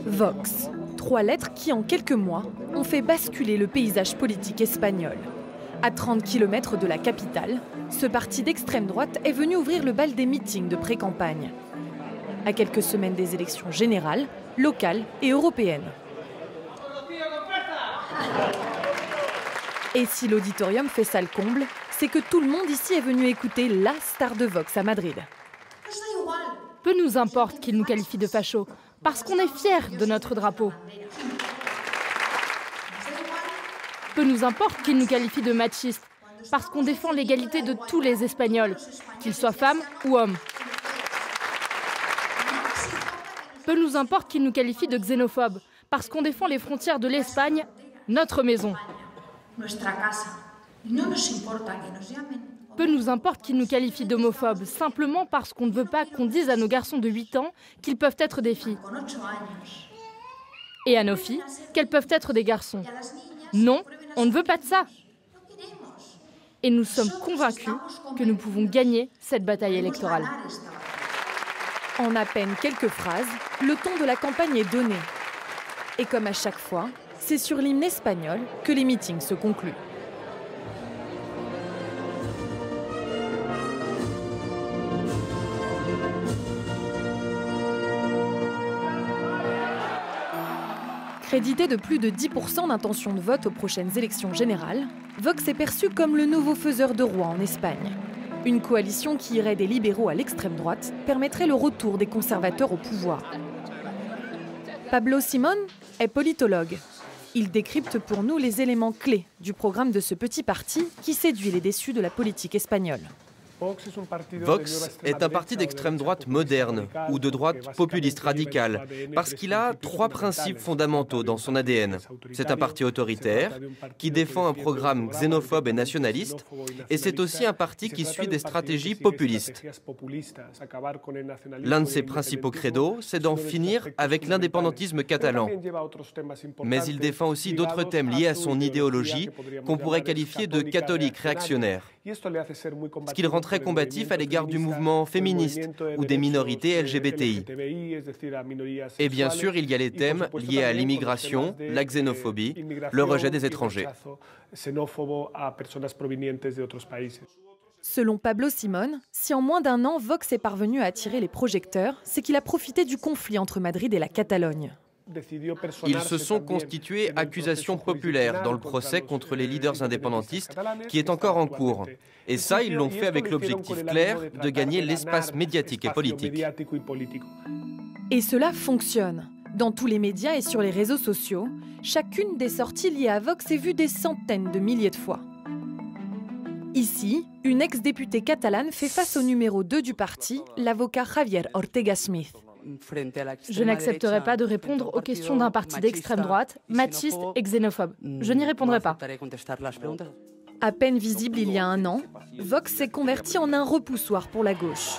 Vox, 3 lettres qui, en quelques mois, ont fait basculer le paysage politique espagnol. À 30 km de la capitale, ce parti d'extrême droite est venu ouvrir le bal des meetings de pré-campagne. À quelques semaines des élections générales, locales et européennes. Et si l'auditorium fait salle comble, c'est que tout le monde ici est venu écouter la star de Vox à Madrid. Peu nous importe qu'il nous qualifie de fachos, parce qu'on est fiers de notre drapeau. Peu nous importe qu'il nous qualifie de machistes, parce qu'on défend l'égalité de tous les Espagnols, qu'ils soient femmes ou hommes. Peu nous importe qu'il nous qualifie de xénophobes, parce qu'on défend les frontières de l'Espagne, notre maison. Peu nous importe qu'il nous qualifie d'homophobes, simplement parce qu'on ne veut pas qu'on dise à nos garçons de 8 ans qu'ils peuvent être des filles. Et à nos filles qu'elles peuvent être des garçons. Non, on ne veut pas de ça. Et nous sommes convaincus que nous pouvons gagner cette bataille électorale. En à peine quelques phrases, le ton de la campagne est donné. Et comme à chaque fois, c'est sur l'hymne espagnol que les meetings se concluent. Crédité de plus de 10% d'intention de vote aux prochaines élections générales, Vox est perçu comme le nouveau faiseur de roi en Espagne. Une coalition qui irait des libéraux à l'extrême droite permettrait le retour des conservateurs au pouvoir. Pablo Simón est politologue. Il décrypte pour nous les éléments clés du programme de ce petit parti qui séduit les déçus de la politique espagnole. Vox est un parti d'extrême droite moderne ou de droite populiste radicale parce qu'il a 3 principes fondamentaux dans son ADN. C'est un parti autoritaire qui défend un programme xénophobe et nationaliste et c'est aussi un parti qui suit des stratégies populistes. L'un de ses principaux credos, c'est d'en finir avec l'indépendantisme catalan. Mais il défend aussi d'autres thèmes liés à son idéologie qu'on pourrait qualifier de catholique réactionnaire. Ce qui le rend très combatif à l'égard du mouvement féministe ou des minorités LGBTI. Et bien sûr, il y a les thèmes liés à l'immigration, la xénophobie, le rejet des étrangers. Selon Pablo Simón, si en moins d'1 an, Vox est parvenu à attirer les projecteurs, c'est qu'il a profité du conflit entre Madrid et la Catalogne. Ils se sont constitués accusations populaires dans le procès contre les leaders indépendantistes qui est encore en cours. Et ça, ils l'ont fait avec l'objectif clair de gagner l'espace médiatique et politique. Et cela fonctionne. Dans tous les médias et sur les réseaux sociaux, chacune des sorties liées à Vox est vue des centaines de milliers de fois. Ici, une ex-députée catalane fait face au numéro 2 du parti, l'avocat Javier Ortega Smith. Je n'accepterai pas de répondre aux questions d'un parti d'extrême droite, machiste et xénophobe. Je n'y répondrai pas. À peine visible il y a 1 an, Vox s'est converti en un repoussoir pour la gauche.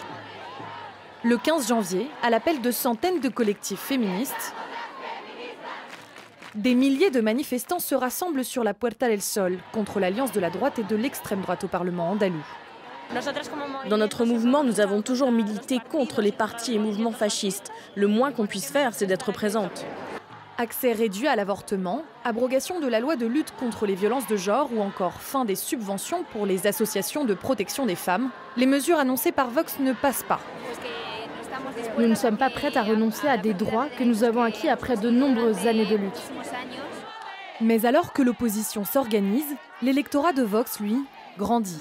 Le 15 janvier, à l'appel de centaines de collectifs féministes, des milliers de manifestants se rassemblent sur la Puerta del Sol contre l'alliance de la droite et de l'extrême droite au Parlement andalou. Dans notre mouvement, nous avons toujours milité contre les partis et mouvements fascistes. Le moins qu'on puisse faire, c'est d'être présente. Accès réduit à l'avortement, abrogation de la loi de lutte contre les violences de genre ou encore fin des subventions pour les associations de protection des femmes, les mesures annoncées par Vox ne passent pas. Nous ne sommes pas prêtes à renoncer à des droits que nous avons acquis après de nombreuses années de lutte. Mais alors que l'opposition s'organise, l'électorat de Vox, lui, grandit.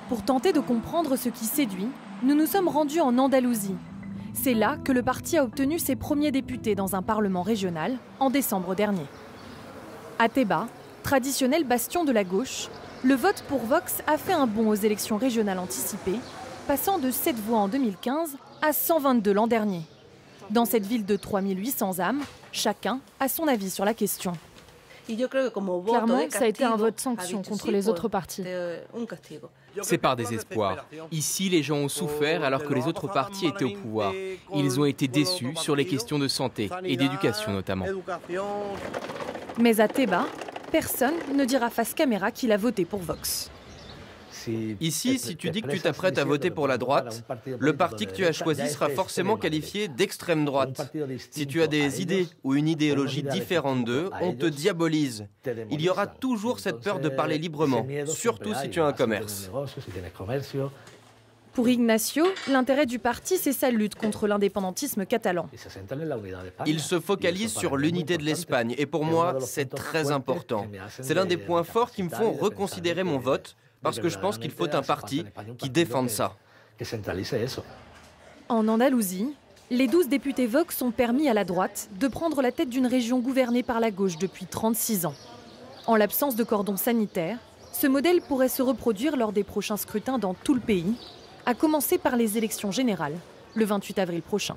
Pour tenter de comprendre ce qui séduit, nous nous sommes rendus en Andalousie. C'est là que le parti a obtenu ses premiers députés dans un parlement régional en décembre dernier. À Teba, traditionnel bastion de la gauche, le vote pour Vox a fait un bond aux élections régionales anticipées, passant de 7 voix en 2015 à 122 l'an dernier. Dans cette ville de 3800 âmes, chacun a son avis sur la question. Clairement, ça a été un vote sanction contre les autres partis. C'est par désespoir. Ici, les gens ont souffert alors que les autres partis étaient au pouvoir. Ils ont été déçus sur les questions de santé et d'éducation notamment. Mais à Teba, personne ne dira face caméra qu'il a voté pour Vox. Ici, si tu dis que tu t'apprêtes à voter pour la droite, le parti que tu as choisi sera forcément qualifié d'extrême droite. Si tu as des idées ou une idéologie différente d'eux, on te diabolise. Il y aura toujours cette peur de parler librement, surtout si tu as un commerce. Pour Ignacio, l'intérêt du parti, c'est sa lutte contre l'indépendantisme catalan. Il se focalise sur l'unité de l'Espagne et pour moi, c'est très important. C'est l'un des points forts qui me font reconsidérer mon vote parce que je pense qu'il faut un parti qui défende ça. En Andalousie, les 12 députés Vox ont permis à la droite de prendre la tête d'une région gouvernée par la gauche depuis 36 ans. En l'absence de cordon sanitaire, ce modèle pourrait se reproduire lors des prochains scrutins dans tout le pays, à commencer par les élections générales, le 28 avril prochain.